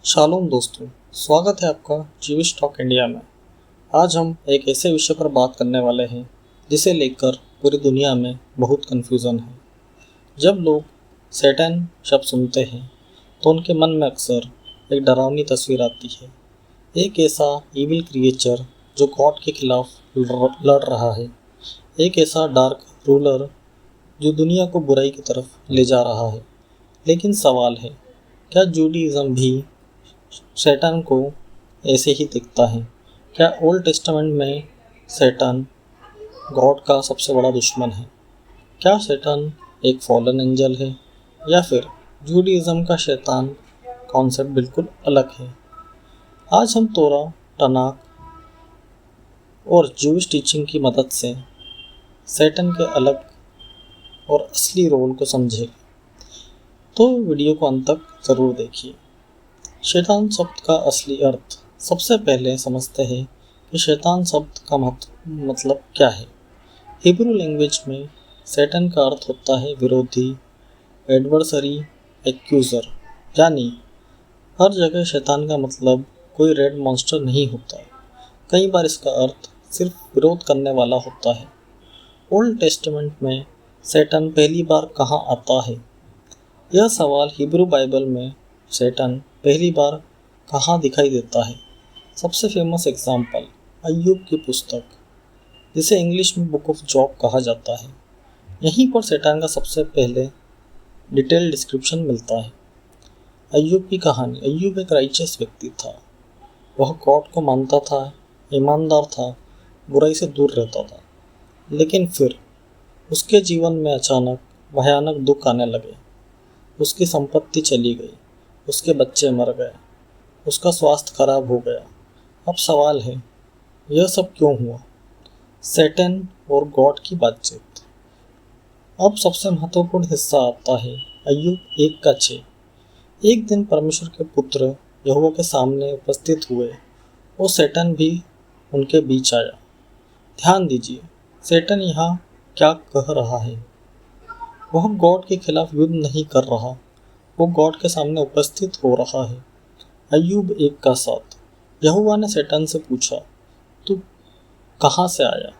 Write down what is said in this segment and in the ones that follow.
Shalom दोस्तों, स्वागत है आपका जीविश टॉक इंडिया में। आज हम एक ऐसे विषय पर बात करने वाले हैं जिसे लेकर पूरी दुनिया में बहुत कन्फ्यूज़न है। जब लोग सैटन शब्द सुनते हैं तो उनके मन में अक्सर एक डरावनी तस्वीर आती है। एक ऐसा इविल क्रिएचर जो गॉड के खिलाफ लड़ रहा है, एक ऐसा डार्क रूलर जो दुनिया को बुराई की तरफ ले जा रहा है। लेकिन सवाल है, क्या जूडाइज़्म भी सैटन को ऐसे ही दिखता है? क्या ओल्ड टेस्टामेंट में सैटन गॉड का सबसे बड़ा दुश्मन है? क्या सैटन एक फॉलन एंजल है या फिर जूडाइज़्म का शैतान कॉन्सेप्ट बिल्कुल अलग है? आज हम तोरा, तनाक और जूइश टीचिंग की मदद से सैटन के अलग और असली रोल को समझें। तो वीडियो को अंत तक ज़रूर देखिए। शैतान शब्द का असली अर्थ सबसे पहले समझते हैं कि शैतान शब्द का मतलब क्या है। हिब्रू लैंग्वेज में सैटन का अर्थ होता है विरोधी, एडवर्सरी, एक्यूज़र। यानी हर जगह शैतान का मतलब कोई रेड मॉन्स्टर नहीं होता। कई बार इसका अर्थ सिर्फ विरोध करने वाला होता है। ओल्ड टेस्टामेंट में सैटन पहली बार कहाँ आता है? यह सवाल हिब्रू बाइबल में सैटन पहली बार कहाँ दिखाई देता है? सबसे फेमस एग्जाम्पल अय्यूब की पुस्तक, जिसे इंग्लिश में बुक ऑफ जॉब कहा जाता है। यहीं पर सैटन का सबसे पहले डिटेल डिस्क्रिप्शन मिलता है। अय्यूब की कहानी। अय्यूब एक राइचियस व्यक्ति था। वह गॉड को मानता था, ईमानदार था, बुराई से दूर रहता था। लेकिन फिर उसके जीवन में अचानक भयानक दुख आने लगे। उसकी संपत्ति चली गई, उसके बच्चे मर गए, उसका स्वास्थ्य खराब हो गया। अब सवाल है, यह सब क्यों हुआ? सैटन और गॉड की बातचीत। अब सबसे महत्वपूर्ण हिस्सा आता है अय्यूब 1:6। एक दिन परमेश्वर के पुत्र यहोवा के सामने उपस्थित हुए और सैटन भी उनके बीच आया। ध्यान दीजिए, सैटन यहाँ क्या कह रहा है? वह गॉड के खिलाफ युद्ध नहीं कर रहा, वो गॉड के सामने उपस्थित हो रहा है। अय्यूब 1:7। यहोवा ने सैटन से पूछा, तू कहाँ से आया?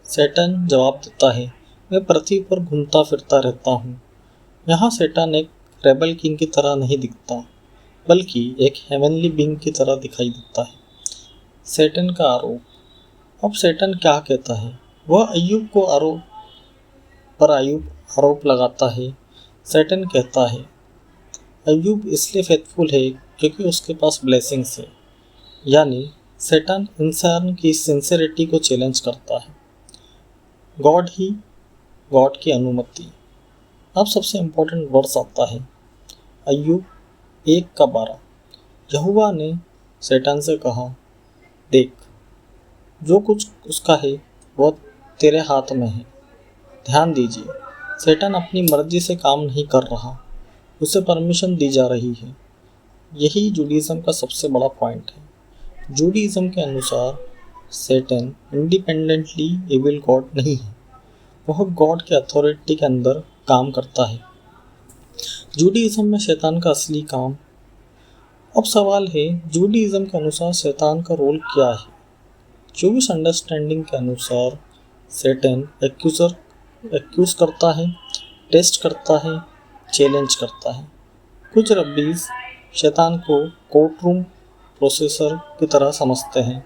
सैटन जवाब देता है, मैं पृथ्वी पर घूमता फिरता रहता हूँ। यहाँ सैटन एक रेबल किंग की तरह नहीं दिखता, बल्कि एक हेवनली बीइंग की तरह दिखाई देता है। सैटन का आरोप। अब सैटन क्या कहता है? वह अय्यूब को आरोप लगाता है। सैटन कहता है, अय्यूब इसलिए फेथफुल है क्योंकि उसके पास ब्लेसिंग्स है। यानी सैटन इंसान की सिंसेरिटी को चैलेंज करता है। गॉड की अनुमति। अब सबसे इम्पोर्टेंट वर्ड्स आता है अय्यूब 1:12। यहोवा ने सैटन से कहा, देख, जो कुछ उसका है वह तेरे हाथ में है। ध्यान दीजिए, सैटन अपनी मर्जी से काम नहीं कर रहा, उसे परमिशन दी जा रही है। यही जूडाइज़्म का सबसे बड़ा पॉइंट है। जूडाइज़्म के अनुसार सैटन इंडिपेंडेंटली एविल गॉड नहीं है, वह गॉड के अथॉरिटी के अंदर काम करता है। जूडाइज़्म में शैतान का असली काम। अब सवाल है, जूडाइज़्म के अनुसार शैतान का रोल क्या है? जूविश अंडरस्टैंडिंग के अनुसार सैटन एक्यूज करता है, टेस्ट करता है, चैलेंज करता है। कुछ रब्बीज शैतान को कोर्टरूम प्रोसेसर की तरह समझते हैं।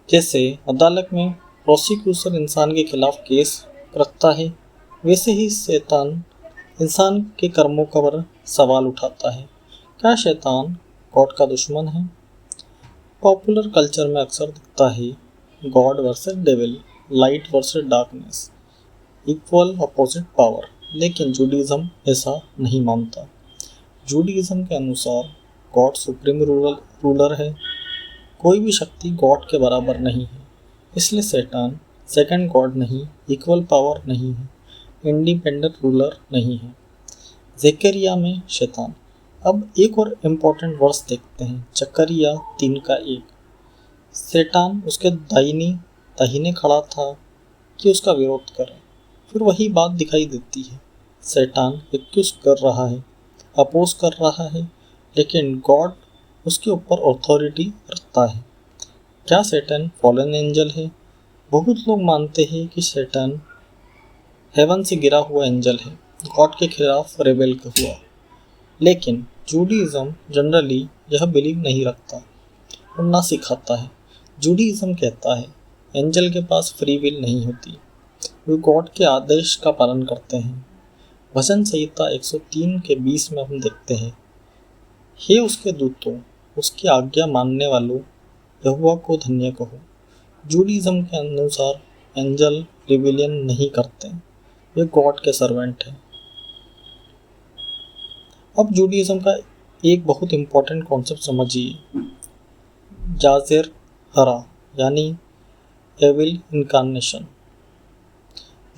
जैसे अदालत में प्रोसिक्यूटर इंसान के खिलाफ केस रखता है, वैसे ही शैतान इंसान के कर्मों पर सवाल उठाता है। क्या शैतान गॉड का दुश्मन है? पॉपुलर कल्चर में अक्सर दिखता है God versus devil, light versus darkness, equal opposite power. लेकिन जूडाइज़्म ऐसा नहीं मानता। जूडाइज़्म के अनुसार गॉड सुप्रीम रूलर है, कोई भी शक्ति गॉड के बराबर नहीं है। इसलिए सैटन सेकंड गॉड नहीं, इक्वल पावर नहीं है, इंडिपेंडेंट रूलर नहीं है। ज़करिया में शैतान। अब एक और इम्पोर्टेंट वर्स देखते हैं, जकरिया 3:1। सैतान उसके दाहिने खड़ा था कि उसका विरोध करे। फिर वही बात दिखाई देती है। सैतान एक्यूज कर रहा है, अपोज कर रहा है, लेकिन गॉड उसके ऊपर अथॉरिटी रखता है। क्या सैटर्न फॉलन एंजल है? बहुत लोग मानते हैं कि सैटर्न हेवन से गिरा हुआ एंजल है, गॉड के खिलाफ रेबेल हुआ। लेकिन जूडिज्म जनरली यह बिलीव नहीं रखता और ना सिखाता है। जूडिज्म कहता है एंजल के पास फ्री विल नहीं होती, वे गॉड के आदेश का पालन करते हैं। भजन संहिता 103 के 20 में हम देखते हैं, हे उसके दूतों, उसकी आज्ञा मानने वालों, यहोवा को धन्य कहो। जूडिज्म के अनुसार एंजल रिबेलियन नहीं करते, वे गॉड के सर्वेंट हैं। अब जूडिज्म का एक बहुत इंपॉर्टेंट कॉन्सेप्ट समझिए, जाजेर हरा यानी एविल इनकारनेशन।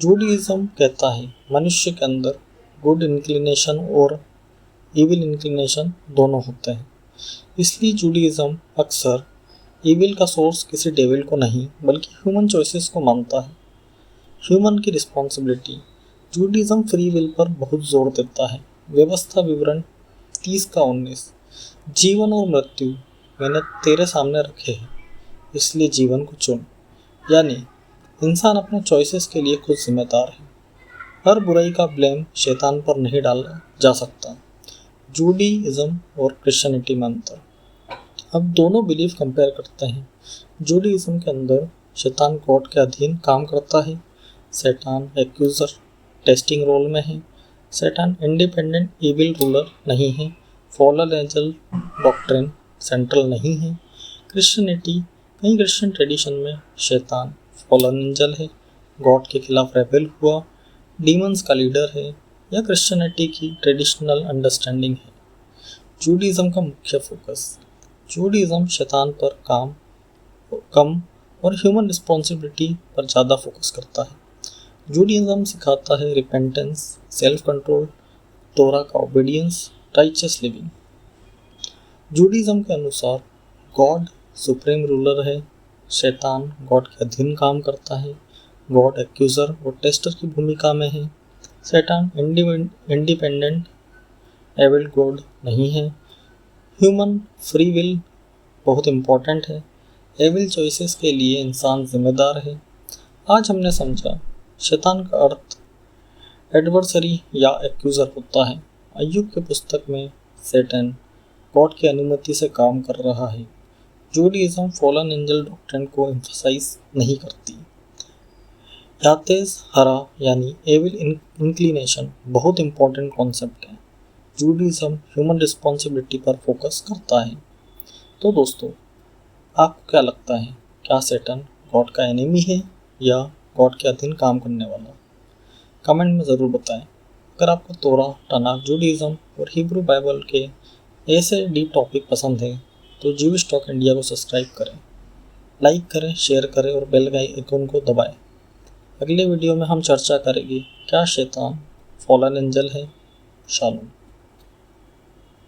जूडिज्म कहता है मनुष्य के अंदर गुड इंक्लिनेशन और इविल इंक्लिनेशन दोनों होते हैं। इसलिए जूडिज्म अक्सर इविल का सोर्स किसी डेविल को नहीं बल्कि ह्यूमन चॉइसेस को मानता है। ह्यूमन की रिस्पॉन्सिबिलिटी। जूडिज्म फ्री विल पर बहुत जोर देता है। व्यवस्था विवरण 30 का 19, जीवन और मृत्यु मैंने तेरे सामने रखे हैं, इसलिए जीवन को चुन। यानी इंसान अपने चॉइसेस के लिए खुद जिम्मेदार है। हर बुराई का ब्लेम शैतान पर नहीं डाला जा सकता। जूडिज्म और क्रिश्चियनिटी में अंतर। अब दोनों बिलीफ कंपेयर करते हैं। जूडिज्म के अंदर शैतान गॉड के अधीन काम करता है, शैतान एक्यूजर टेस्टिंग रोल में है। शैतान इंडिपेंडेंट इविल रूलर नहीं है। फॉलन एंजल डॉक्ट्रिन सेंट्रल नहीं है। क्रिश्चियनिटी, कई क्रिश्चियन ट्रेडिशन में शैतान फॉलन एंजल है, गॉड के खिलाफ रेबेल हुआ, डीमंस का लीडर है, या क्रिश्चियनिटी की ट्रेडिशनल अंडरस्टैंडिंग है। जूडिज्म का मुख्य फोकस। जूडिज्म शैतान पर कम और ह्यूमन रिस्पॉन्सिबिलिटी पर ज़्यादा फोकस करता है। जूडिज्म सिखाता है रिपेंटेंस, सेल्फ कंट्रोल, तोरा का ओबीडियंस, राइचियस लिविंग। जूडिज्म के अनुसार गॉड सुप्रीम रूलर है, शैतान गॉड के अधीन काम करता है, गॉड एक्यूजर और टेस्टर की भूमिका में है। शैतान इंडिपेंडेंट एविल गॉड नहीं है। ह्यूमन फ्री विल बहुत इम्पोर्टेंट है। एविल चॉइसेस के लिए इंसान जिम्मेदार है। आज हमने समझा शैतान का अर्थ एडवर्सरी या एक्यूजर होता है। अय्यूब के पुस्तक में सैटन गॉड की अनुमति से काम कर रहा है। जूडिज्म फॉलन एंजल डॉक्ट्रिन को एम्फसाइज नहीं करती। यातेज हरा यानी एविल इंक्लिनेशन बहुत इंपॉर्टेंट कॉन्सेप्ट है। जूडिज्म ह्यूमन रिस्पॉन्सिबिलिटी पर फोकस करता है। तो दोस्तों, आपको क्या लगता है, क्या सैटन गॉड का एनिमी है या गॉड के अधीन काम करने वाला? कमेंट में ज़रूर बताएं। अगर आपको तोरा, तनाक, जूडिज्म और हिब्रू बाइबल के ऐसे डीप टॉपिक पसंद है तो जीविश टॉक इंडिया को सब्सक्राइब करें, लाइक करें, शेयर करें और बेल आइकन को दबाएं। अगले वीडियो में हम चर्चा करेंगे क्या शैतान फॉलन एंजल है। शालोम।